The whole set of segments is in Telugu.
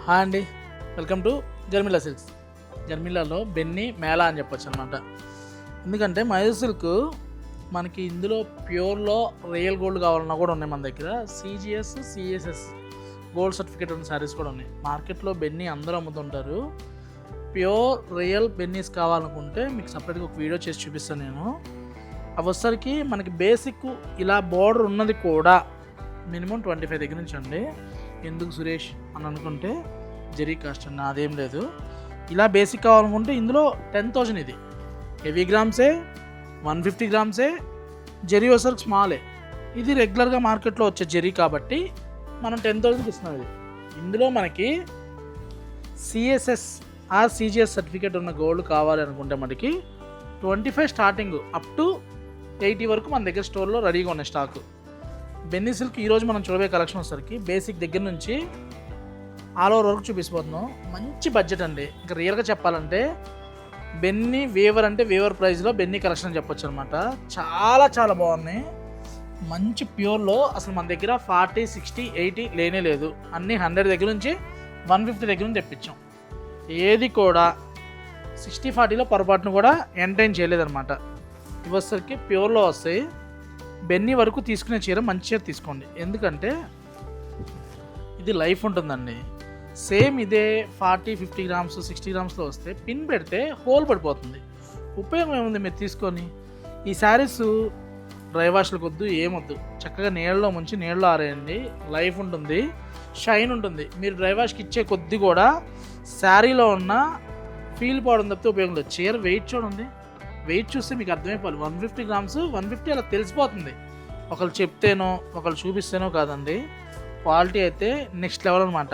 హాయ్ అండి, వెల్కమ్ టు జర్మిలా సిల్క్స్. జర్మిలాలో బెన్నీ మేళా అని చెప్పొచ్చు అనమాట. ఎందుకంటే మైసూర్ సిల్క్ మనకి ఇందులో ప్యూర్లో రియల్ గోల్డ్ కావాలన్నా కూడా ఉన్నాయి మన దగ్గర. సిజిఎస్ సిఎస్ఎస్ గోల్డ్ సర్టిఫికేట్ ఉన్న శారీస్ కూడా ఉన్నాయి. మార్కెట్లో బెన్నీ అందరూ అమ్ముతుంటారు. ప్యూర్ రియల్ బెన్నీస్ కావాలనుకుంటే మీకు సపరేట్గా ఒక వీడియో చేసి చూపిస్తాను నేను. అవి వచ్చేసరికి మనకి బేసిక్ ఇలా బోర్డర్ ఉన్నది కూడా మినిమం 25 దగ్గర నుంచి అండి. ఎందుకు సురేష్ అని అనుకుంటే జరీ కాస్ట్ అండి, అదేం లేదు. ఇలా బేసిక్ కావాలనుకుంటే ఇందులో 10,000 ఇది హెవీ గ్రామ్సే, 150 గ్రామ్సే, జరీ వచ్చేసరికి స్మాలే. ఇది రెగ్యులర్గా మార్కెట్లో వచ్చే జరీ కాబట్టి మనం 10,000కి ఇస్తున్నాం. ఇది ఇందులో మనకి సిఎస్ఎస్ ఆర్ సిజిఎస్ సర్టిఫికేట్ ఉన్న గోల్డ్ కావాలి అనుకుంటే మనకి 25 స్టార్టింగ్ అప్ టు 80 వరకు మన దగ్గర స్టోర్లో రెడీగా ఉన్నాయి స్టాక్. బెన్నీ సిల్క్ ఈరోజు మనం చూడబోయే కలెక్షన్ వచ్చేసరికి బేసిక్ దగ్గర నుంచి ఆల్ ఓవర్ వరకు చూపిస్తున్నాం. మంచి బడ్జెట్ అండి. ఇంకా రియల్గా చెప్పాలంటే బెన్నీ వేవర్ అంటే వేవర్ ప్రైస్లో బెన్నీ కలెక్షన్ అని చెప్పొచ్చు అనమాట. చాలా చాలా బాగున్నాయి. మంచి ప్యూర్లో అసలు మన దగ్గర 40, 60, 80 లేనే లేదు. అన్నీ 100 దగ్గర నుంచి 150 దగ్గర నుంచి తెప్పించాం. ఏది కూడా 60, 40లో పొరపాటును కూడా ఎంటైన్ చేయలేదన్నమాట. ఇవి వచ్చేసరికి ప్యూర్లో వస్తాయి. బెన్నీ వరకు తీసుకునే చీర మంచి చీర తీసుకోండి, ఎందుకంటే ఇది లైఫ్ ఉంటుందండి. సేమ్ ఇదే 40, 50 గ్రామ్స్ 60 గ్రామ్స్లో వస్తే పిన్ పెడితే హోల్ పడిపోతుంది. ఉపయోగం ఏముంది మీరు తీసుకొని? ఈ శారీస్ డ్రై వాష్లకు వద్దు, ఏమొద్దు, చక్కగా నీళ్ళలో ముంచి నీళ్ళలో ఆరేయండి. లైఫ్ ఉంటుంది, షైన్ ఉంటుంది. మీరు డ్రై వాష్కి ఇచ్చే కొద్ది కూడా శారీలో ఉన్న ఫీల్ పోవడం తప్పితే ఉపయోగం లేదు. చీర వెయిట్ చూడండి, వెయిట్ చూస్తే మీకు అర్థమైపోవాలి. 150 గ్రామ్స్ 150 అలా తెలిసిపోతుంది. ఒకళ్ళు చెప్తేనో ఒకళ్ళు చూపిస్తేనో కాదండి. క్వాలిటీ అయితే నెక్స్ట్ లెవెల్ అనమాట.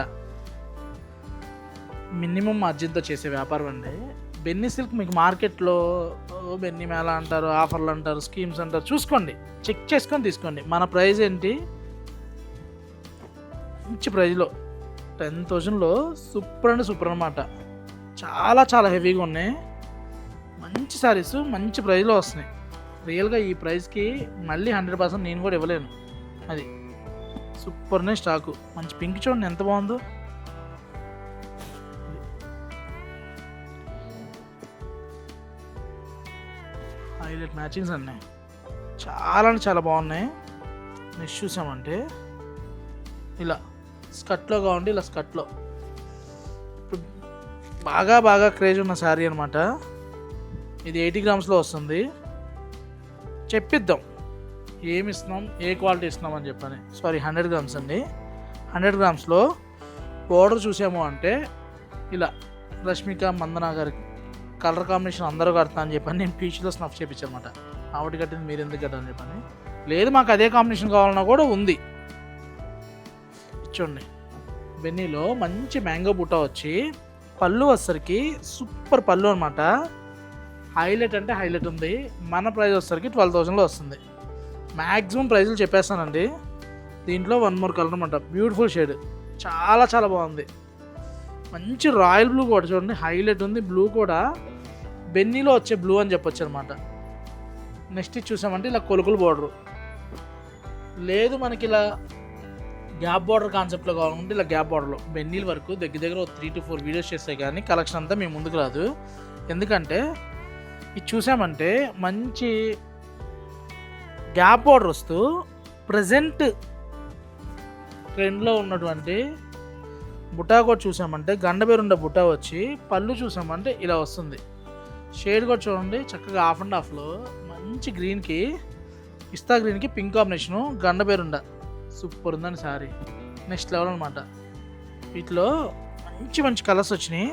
మినిమం మార్జిన్తో చేసే వ్యాపారం అండి. బెన్నీ సిల్క్ మీకు మార్కెట్లో బెన్నీ మేళా అంటారు, ఆఫర్లు అంటారు, స్కీమ్స్ అంటారు. చూసుకోండి, చెక్ చేసుకొని తీసుకోండి. మన ప్రైస్ ఏంటి? మంచి ప్రైజ్లో 10,000లో సూపర్ అంటే సూపర్ అనమాట. చాలా చాలా హెవీగా ఉన్నాయి. మంచి శారీస్ మంచి ప్రైస్లో వస్తున్నాయి. రియల్గా ఈ ప్రైస్కి మళ్ళీ 100% నేను కూడా ఇవ్వలేను. అది సూపర్నే స్టాకు. మంచి పింక్ చూడండి ఎంత బాగుందో. హైలైట్ మ్యాచింగ్స్ అన్నీ చాలా అంటే చాలా బాగున్నాయి. నెక్స్ట్ చూసామంటే ఇలా స్కట్లో కావండి, ఇలా స్కట్లో ఇప్పుడు బాగా క్రేజ్ ఉన్న శారీ అనమాట. ఇది 80 గ్రామ్స్లో వస్తుంది. చెప్పిద్దాం ఏమి ఇస్తున్నాం, ఏ క్వాలిటీ ఇస్తున్నాం అని చెప్పని. సారీ, 100 గ్రామ్స్ అండి. 100 గ్రామ్స్లో బోర్డర్ చూసాము అంటే ఇలా రష్మిక మందన గారికి కలర్ కాంబినేషన్ అందరూ కడతా అని చెప్పని నేను పీచ్లో స్నఫ్ చేయించనమాట. ఆవిడ కట్టింది మీరు ఎందుకు కట్టాలని చెప్పని. లేదు మాకు అదే కాంబినేషన్ కావాలన్నా కూడా ఉంది. చూడండి, బెన్నీలో మంచి మ్యాంగో బుట్ట వచ్చి పళ్ళు వచ్చరికి సూపర్ పళ్ళు అనమాట. హైలైట్ అంటే హైలైట్ ఉంది. మన ప్రైస్ వచ్చేసరికి 12,000లో వస్తుంది. మ్యాక్సిమం ప్రైజులు చెప్పేస్తానండి. దీంట్లో 1 మోర్ కలర్ అనమాట. బ్యూటిఫుల్ షేడ్, చాలా చాలా బాగుంది. మంచి రాయల్ బ్లూ కూడా చూడండి, హైలైట్ ఉంది. బ్లూ కూడా బెన్నీలో వచ్చే బ్లూ అని చెప్పొచ్చు అనమాట. నెక్స్ట్ చూసామంటే ఇలా కొలుకులు బోర్డరు. లేదు మనకి ఇలా గ్యాప్ బార్డర్ కాన్సెప్ట్లో కావాలంటే ఇలా గ్యాప్ బార్డర్లో బెన్నీల వరకు దగ్గర 3 to 4 వీడియోస్ చేస్తే కానీ కలెక్షన్ అంతా మేము ముందుకు రాదు. ఎందుకంటే ఇది చూసామంటే మంచి గ్యాప్ బార్డర్ వస్తూ ప్రజెంట్ ట్రెండ్లో ఉన్నటువంటి బుటా కూడా చూసామంటే గండబేరుండ బుటా వచ్చి పళ్ళు చూసామంటే ఇలా వస్తుంది. షేడ్ కూడా చూడండి చక్కగా హాఫ్ అండ్ హాఫ్లో మంచి గ్రీన్కి పిస్తా గ్రీన్కి పింక్ కాంబినేషను గండబేరుండ సూపర్ ఉందండి శారీ. నెక్స్ట్ లెవెల్ అనమాట. వీటిలో మంచి కలర్స్ వచ్చినాయి.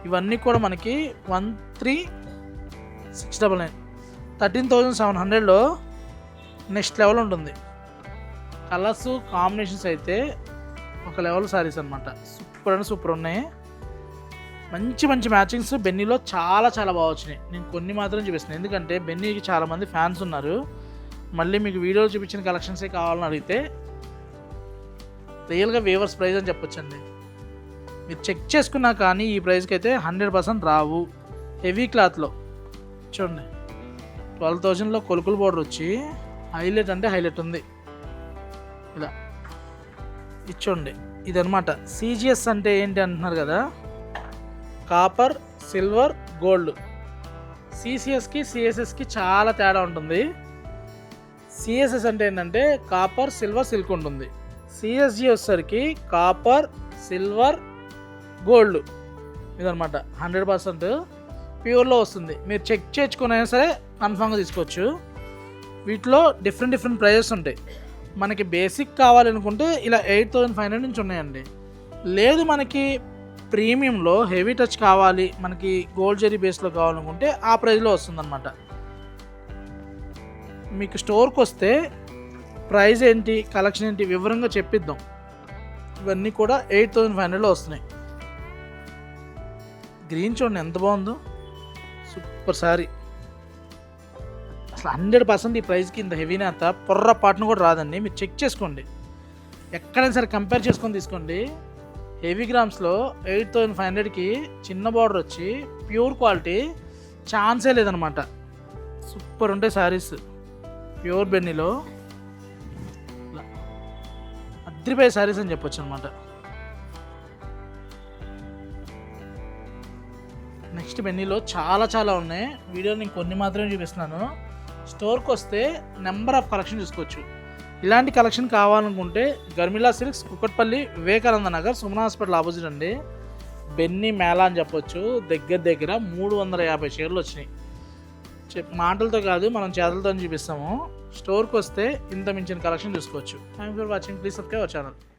ఇవన్నీ కూడా మనకి 13,699 13,700లో నెక్స్ట్ లెవెల్ ఉంటుంది. కలర్స్ కాంబినేషన్స్ అయితే ఒక లెవెల్ శారీస్ అనమాట. సూపర్ అంటే సూపర్ ఉన్నాయి. మంచి మ్యాచింగ్స్ బెన్నీలో చాలా చాలా బాగా వచ్చినాయి. నేను కొన్ని మాత్రం చూపిస్తున్నాను, ఎందుకంటే బెన్నీకి చాలామంది ఫ్యాన్స్ ఉన్నారు. మళ్ళీ మీకు వీడియోలో చూపించిన కలెక్షన్సే కావాలని అడిగితే రియల్గా వేవర్స్ ప్రైస్ అని చెప్పొచ్చండి. మీరు చెక్ చేసుకున్నా కానీ ఈ ప్రైస్కి అయితే 100% రావు. హెవీ క్లాత్లో చూడండి 12,000లో కొలుకులు బోర్డర్ వచ్చి హైలైట్ అంటే హైలైట్ ఉంది. ఇలా ఇచ్చోండి. ఇదనమాట. సిజిఎస్ అంటే ఏంటి అంటున్నారు కదా, కాపర్, సిల్వర్, గోల్డ్. సిసిఎస్కి సిఎస్ఎస్కి చాలా తేడా ఉంటుంది. సిఎస్ఎస్ అంటే ఏంటంటే కాపర్, సిల్వర్, సిల్క్ ఉంటుంది. సిఎస్జి వచ్చేసరికి కాపర్, సిల్వర్, గోల్డ్. ఇదనమాట 100% ప్యూర్లో వస్తుంది. మీరు చెక్ చేసుకునైనా సరే కన్ఫామ్గా తీసుకోవచ్చు. వీటిలో డిఫరెంట్ ప్రైజెస్ ఉంటాయి. మనకి బేసిక్ కావాలనుకుంటే ఇలా 8500 నుంచి ఉన్నాయండి. లేదు మనకి ప్రీమియంలో హెవీ టచ్ కావాలి, మనకి గోల్డ్ జరీ బేస్లో కావాలనుకుంటే ఆ ప్రైస్లో వస్తుందన్నమాట. మీకు స్టోర్కి వస్తే ప్రైస్ ఏంటి, కలెక్షన్ ఏంటి వివరంగా చెప్పిద్దాం. ఇవన్నీ కూడా 8500లో వస్తున్నాయి. గ్రీన్ చూడండి ఎంత బాగుందో, సూపర్ సారీ. అసలు 100% ఈ ప్రైస్కి ఇంత హెవీనే అంత పొర్రపాటును కూడా రాదండి. మీరు చెక్ చేసుకోండి, ఎక్కడైనా సరే కంపేర్ చేసుకొని తీసుకోండి. హెవీ గ్రామ్స్లో 8500కి చిన్న బార్డర్ వచ్చి ప్యూర్ క్వాలిటీ ఛాన్సే లేదనమాట. సూపర్ ఉంటాయి శారీస్. ప్యూర్ బెన్నీలో అద్రిపోయే శారీస్ అని చెప్పొచ్చు అనమాట. నెక్స్ట్ బెన్నీలో చాలా ఉన్నాయి. వీడియో నేను కొన్ని మాత్రమే చూపిస్తున్నాను. స్టోర్కి వస్తే నెంబర్ ఆఫ్ కలెక్షన్ చూసుకోవచ్చు. ఇలాంటి కలెక్షన్ కావాలనుకుంటే Garmila silks, Kukatpally, Vivekananda Nagar, Suman hospital opposite అండి. బెన్నీ మేళా అని చెప్పొచ్చు. దగ్గర 350 షేర్లు వచ్చినాయి. మాటలతో కాదు, మనం చేతులతో చూపిస్తాము. స్టోర్కి వస్తే ఇంత మించిన కలెక్షన్ చూసుకోవచ్చు. Thank for watching. Please subscribe our channel.